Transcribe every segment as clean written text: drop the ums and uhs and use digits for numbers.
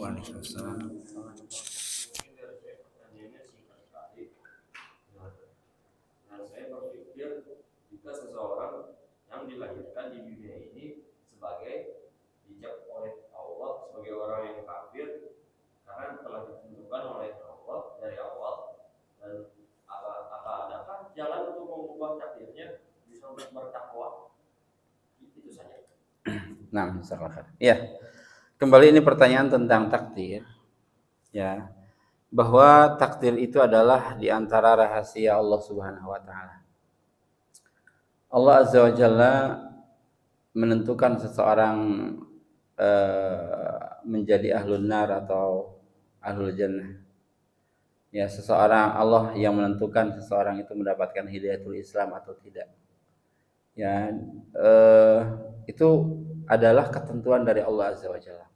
Waalaikumsalam. Nah, saya berpikir jika seseorang yang dilahirkan di dunia ini sebagai dicap oleh Allah sebagai orang yang kafir karena telah ditentukan oleh Allah dari awal, dan adakah jalan untuk mengubah takdirnya bisa bertakwa? Itu saja. Nah, misalkan. Ya. Kembali ini pertanyaan tentang takdir. Ya. Bahwa takdir itu adalah di antara rahasia Allah Subhanahu wa taala. Allah Azza wa Jalla menentukan seseorang menjadi ahlun nar atau ahlul jannah. Ya, seseorang, Allah yang menentukan seseorang itu mendapatkan hidayatul Islam atau tidak. Ya, itu adalah ketentuan dari Allah Azza wa Jalla.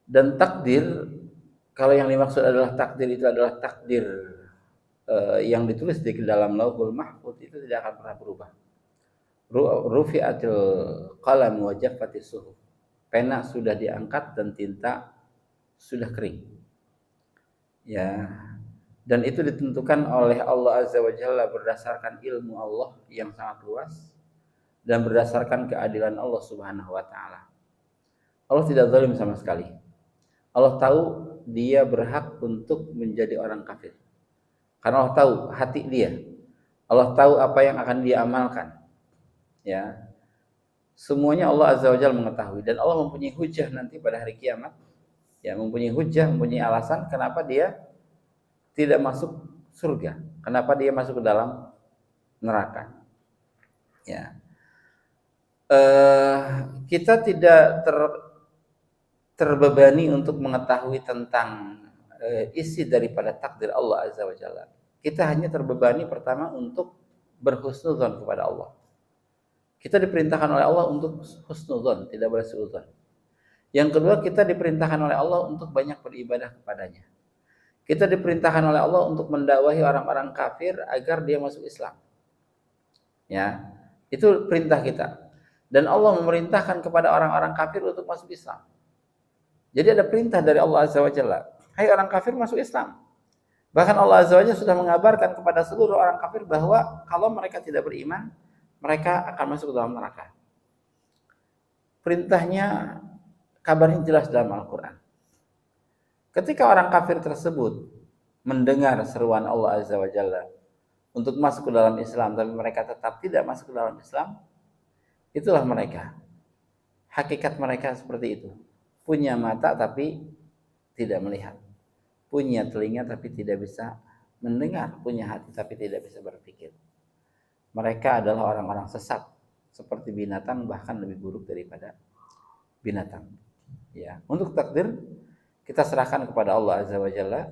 Dan takdir, kalau yang dimaksud adalah takdir itu adalah takdir yang ditulis di dalam Lauhul Mahfuz, itu tidak akan pernah berubah. Rufi'atil qalam wa jaffatis suhuf. Pena sudah diangkat dan tinta sudah kering. Ya. Dan itu ditentukan oleh Allah Azza wa Jalla berdasarkan ilmu Allah yang sangat luas dan berdasarkan keadilan Allah Subhanahu wa taala. Allah tidak zalim sama sekali. Allah tahu dia berhak untuk menjadi orang kafir. Karena Allah tahu hati dia. Allah tahu apa yang akan dia amalkan. Ya. Semuanya Allah Azza wa Jalla mengetahui, dan Allah mempunyai hujah nanti pada hari kiamat. Ya, mempunyai hujah, mempunyai alasan kenapa dia tidak masuk surga, kenapa dia masuk ke dalam neraka. Ya. Kita tidak terbebani untuk mengetahui tentang isi daripada takdir Allah Azza wa Jalla. Kita hanya terbebani pertama untuk berhusnudzon kepada Allah. Kita diperintahkan oleh Allah untuk husnudzon, tidak boleh suudzon. Yang kedua, kita diperintahkan oleh Allah untuk banyak beribadah kepadanya. Kita diperintahkan oleh Allah untuk mendakwahi orang-orang kafir agar dia masuk Islam. Ya, itu perintah kita. Dan Allah memerintahkan kepada orang-orang kafir untuk masuk Islam. Jadi ada perintah dari Allah Azza wa Jalla. Hai orang kafir, masuk Islam. Bahkan Allah Azza wa Jalla sudah mengabarkan kepada seluruh orang kafir bahwa kalau mereka tidak beriman, mereka akan masuk ke dalam neraka. Perintahnya, kabarnya jelas dalam Al-Quran. Ketika orang kafir tersebut mendengar seruan Allah Azza wa Jalla untuk masuk ke dalam Islam, tapi mereka tetap tidak masuk ke dalam Islam, itulah mereka. Hakikat mereka seperti itu. Punya mata tapi tidak melihat. Punya telinga tapi tidak bisa mendengar. Punya hati tapi tidak bisa berpikir. Mereka adalah orang-orang sesat, seperti binatang, bahkan lebih buruk daripada binatang. Ya, untuk takdir kita serahkan kepada Allah Azza wa Jalla.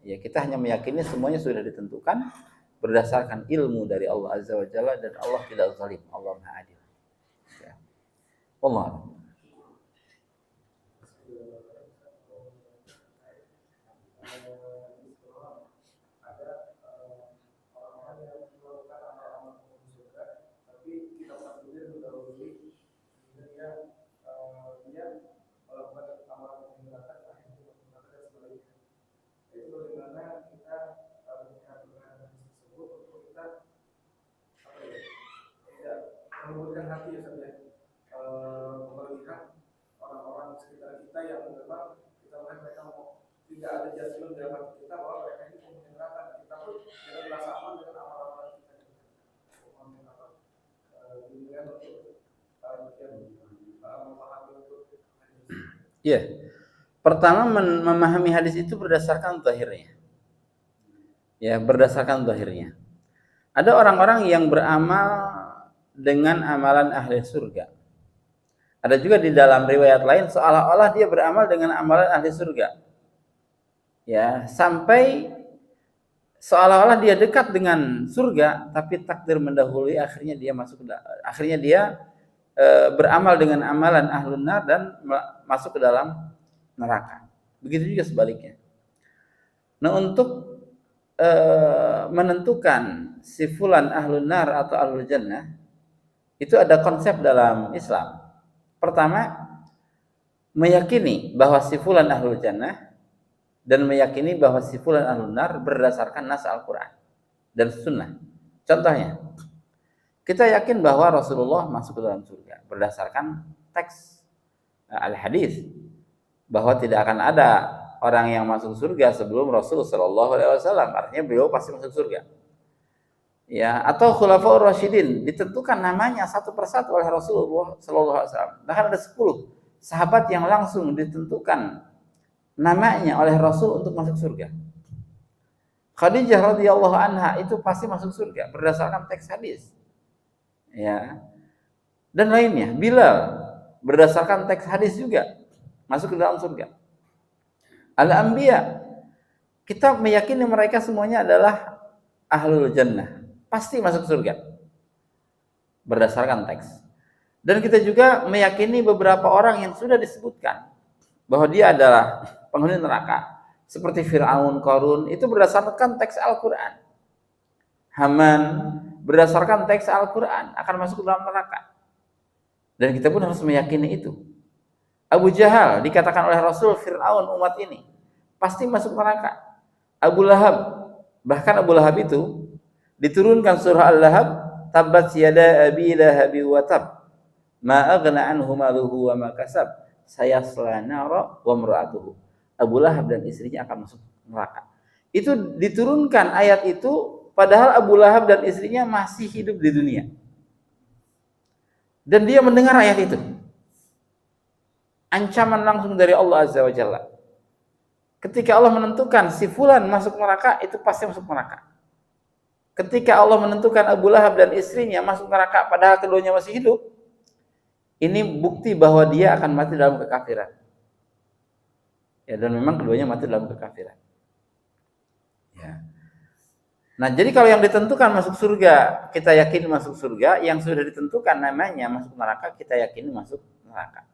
Ya, kita hanya meyakini semuanya sudah ditentukan berdasarkan ilmu dari Allah Azza wa Jalla, dan Allah tidak zalim, Allah Maha Adil. Ya. Allah. Menurunkan hati ya saja, melihat orang-orang sekitar kita yang memang kita melihat mereka mau tidak ada judgement dalam hati kita bahwa mereka ini penghuni neraka. Kita pun tidak merasa aman dengan amalan kita. Dengan untuk memahami untuk hadis. Ya, pertama memahami hadis itu berdasarkan zahirnya. Ya, berdasarkan zahirnya. Ada orang-orang yang beramal dengan amalan ahli surga. Ada juga di dalam riwayat lain seolah-olah dia beramal dengan amalan ahli surga. Ya, sampai seolah-olah dia dekat dengan surga, tapi takdir mendahului, akhirnya dia beramal dengan amalan ahlun nar dan masuk ke dalam neraka. Begitu juga sebaliknya. Nah, untuk menentukan si fulan ahlun nar atau ahlul jannah, itu ada konsep dalam Islam. Pertama, meyakini bahwa si fulan ahlul jannah dan meyakini bahwa si fulan ahlun nar berdasarkan nas Al-Qur'an dan sunnah. Contohnya, kita yakin bahwa Rasulullah masuk ke dalam surga berdasarkan teks al-hadis, bahwa tidak akan ada orang yang masuk surga sebelum Rasul Shallallahu Alaihi Wasallam. Artinya beliau pasti masuk surga. Ya, atau Khulafaur Rasyidin ditentukan namanya satu persatu oleh Rasulullah Shallallahu Alaihi Wasallam. Bahkan ada 10 sahabat yang langsung ditentukan namanya oleh Rasul untuk masuk surga. Khadijah radhiyallahu anha itu pasti masuk surga berdasarkan teks hadis. Ya. Dan lainnya, Bilal berdasarkan teks hadis juga masuk ke dalam surga. Al-Anbiya, kita meyakini mereka semuanya adalah ahlul jannah, pasti masuk surga berdasarkan teks. Dan kita juga meyakini beberapa orang yang sudah disebutkan bahwa dia adalah penghuni neraka, seperti Fir'aun, Qarun, itu berdasarkan teks Al-Quran. Haman berdasarkan teks Al-Quran akan masuk ke dalam neraka. Dan kita pun harus meyakini itu. Abu Jahal dikatakan oleh Rasul, Fir'aun umat ini pasti masuk neraka. Abu Lahab, bahkan Abu Lahab itu diturunkan surah Al-Lahab, tabbat yada abi lahabi wa tab, ma aghna anhu maluhu wa ma kasab, sayasla nara wa imra'atuhu. Abu Lahab dan istrinya akan masuk neraka. Itu diturunkan ayat itu padahal Abu Lahab dan istrinya masih hidup di dunia. Dan dia mendengar ayat itu. Ancaman langsung dari Allah Azza wa Jalla. Ketika Allah menentukan si fulan masuk neraka, itu pasti masuk neraka. Ketika Allah menentukan Abu Lahab dan istrinya masuk neraka padahal keduanya masih hidup, ini bukti bahwa dia akan mati dalam kekafiran. Ya, dan memang keduanya mati dalam kekafiran. Ya. Nah, jadi kalau yang ditentukan masuk surga, kita yakin masuk surga. Yang sudah ditentukan namanya masuk neraka, kita yakin masuk neraka.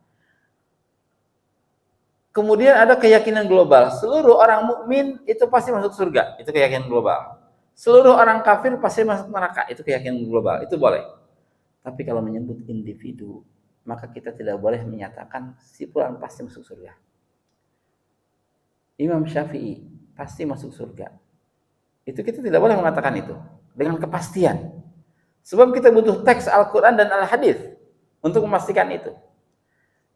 Kemudian ada keyakinan global. Seluruh orang mukmin itu pasti masuk surga. Itu keyakinan global. Seluruh orang kafir pasti masuk neraka. Itu keyakinan global. Itu boleh. Tapi kalau menyebut individu, maka kita tidak boleh menyatakan si fulan pasti masuk surga. Imam Syafi'i pasti masuk surga. Itu kita tidak boleh mengatakan itu dengan kepastian. Sebab kita butuh teks Al-Quran dan Al-Hadis untuk memastikan itu.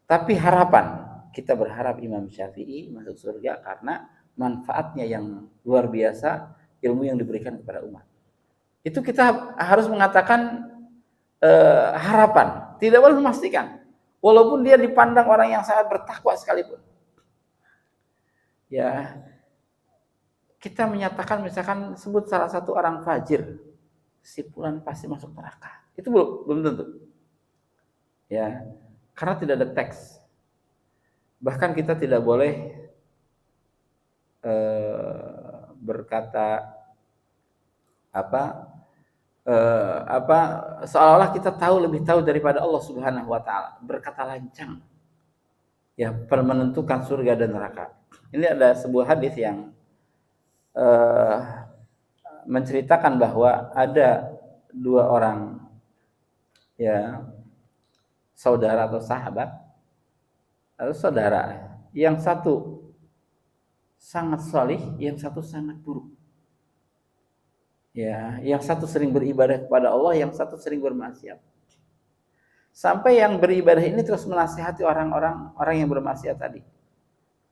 Tapi harapan, kita berharap Imam Syafi'i masuk surga karena manfaatnya yang luar biasa, ilmu yang diberikan kepada umat. Itu kita harus mengatakan harapan, tidak boleh memastikan. Walaupun dia dipandang orang yang sangat bertakwa sekalipun. Ya, kita menyatakan misalkan sebut salah satu orang fajir, si fulan pasti masuk neraka. Itu belum tentu. Ya, karena tidak ada teks. Bahkan kita tidak boleh berkata seolah-olah kita lebih tahu daripada Allah Subhanahu wa taala, berkata lancang. Ya, menentukan surga dan neraka. Ini ada sebuah hadis yang menceritakan bahwa ada 2 orang ya saudara atau sahabat atau saudara, yang satu sangat salih, yang satu sangat buruk. Ya, yang satu sering beribadah kepada Allah, yang satu sering bermaksiat. Sampai yang beribadah ini terus menasihati orang yang bermaksiat tadi.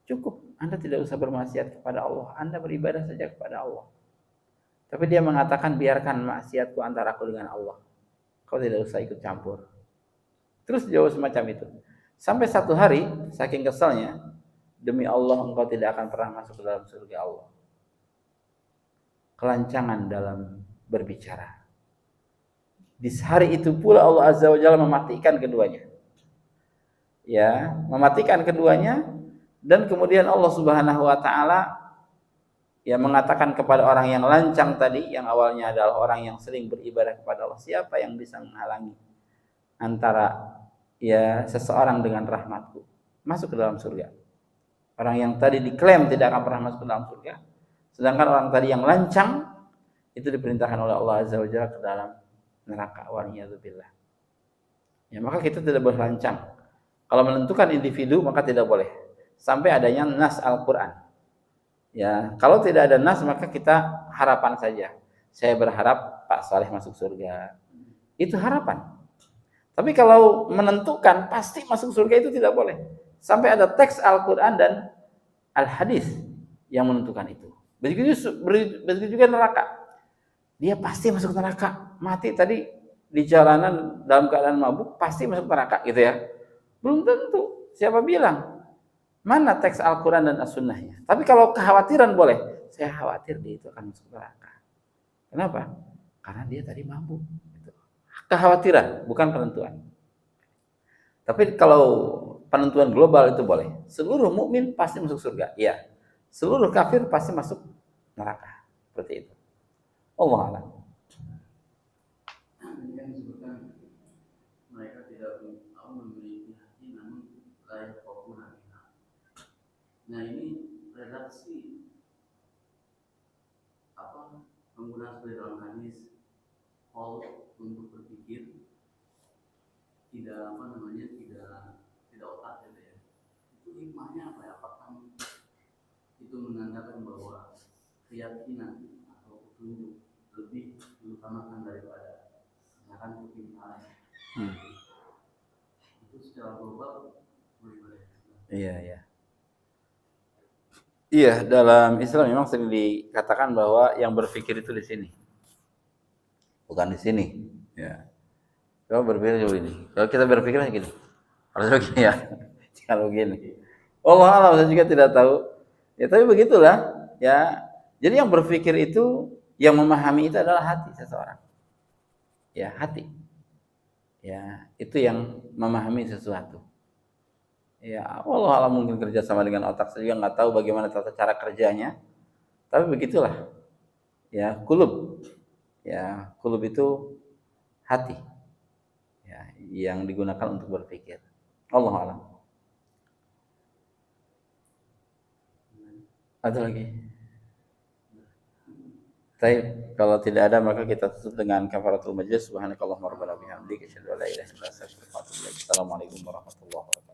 Cukup, Anda tidak usah bermaksiat kepada Allah, Anda beribadah saja kepada Allah. Tapi dia mengatakan, biarkan maksiatku antara aku dengan Allah. Kau tidak usah ikut campur. Terus jauh semacam itu. Sampai satu hari, saking kesalnya, demi Allah engkau tidak akan pernah masuk ke dalam surga Allah. Kelancangan dalam berbicara. Di hari itu pula Allah Azza wa Jalla mematikan keduanya. Ya, mematikan keduanya, dan kemudian Allah Subhanahu wa taala ya mengatakan kepada orang yang lancang tadi, yang awalnya adalah orang yang sering beribadah kepada Allah, siapa yang bisa menghalangi antara ya seseorang dengan rahmatku masuk ke dalam surga? Orang yang tadi diklaim tidak akan pernah masuk ke dalam surga, sedangkan orang tadi yang lancang itu diperintahkan oleh Allah Azza wa Jalla ke dalam neraka, waliyadzubillah. Ya, maka kita tidak boleh lancang Kalau menentukan individu maka tidak boleh sampai adanya nas Al-Qur'an. Ya, kalau tidak ada nas maka kita harapan saja. Saya berharap Pak Saleh masuk surga. Itu harapan. Tapi kalau menentukan pasti masuk surga itu tidak boleh. Sampai ada teks Al-Qur'an dan Al-Hadis yang menentukan itu. Begitu juga neraka. Dia pasti masuk neraka. Mati tadi di jalanan dalam keadaan mabuk pasti masuk neraka gitu ya. Belum tentu. Siapa bilang? Mana teks Al-Quran dan As-Sunnahnya? Tapi kalau kekhawatiran boleh. Saya khawatir dia itu akan masuk neraka. Kenapa? Karena dia tadi mabuk. Gitu. Kekhawatiran, bukan penentuan. Tapi kalau penentuan global itu boleh. Seluruh mukmin pasti masuk surga. Iya. Seluruh kafir pasti masuk neraka. Seperti itu. Allah a'lam. Yang disebutkan mereka tidak memiliki hati namun layak fokus hatinya. Nah ini redaksi penggunaan seperti dalam hadis hal untuk berpikir tidak tidak otak gitu ya. Itu hikmahnya apa ya? Apakah itu menandakan bahwa keyakinan atau petunjuk lebih diutamakan daripada misalkan kepintaran? Itu secara global boleh. Iya. Iya, dalam Islam memang sering dikatakan bahwa yang berpikir itu di sini, bukan di sini. Ya. Kalau berpikir seperti ini. Kalau kita berpikir gini, harus begini ya, kalau begini. Allah alam, saya juga tidak tahu. Ya, tapi begitulah. Ya, jadi yang berpikir itu, yang memahami itu adalah hati seseorang. Ya, hati. Ya, itu yang memahami sesuatu. Ya, Allah alam mungkin kerja sama dengan otak, saya juga nggak tahu bagaimana tata cara kerjanya. Tapi begitulah. Ya, kulub. Ya, kulub itu hati. Ya, yang digunakan untuk berpikir. Allah alam. Ada lagi? Baik, kalau tidak ada maka kita tutup dengan kafaratul majlis. Subhanakallahumma rabbana bihamdika asyhadu an la ilaha illa anta astaghfiruka wa atubu ilaik. Assalamualaikum warahmatullahi wabarakatuh.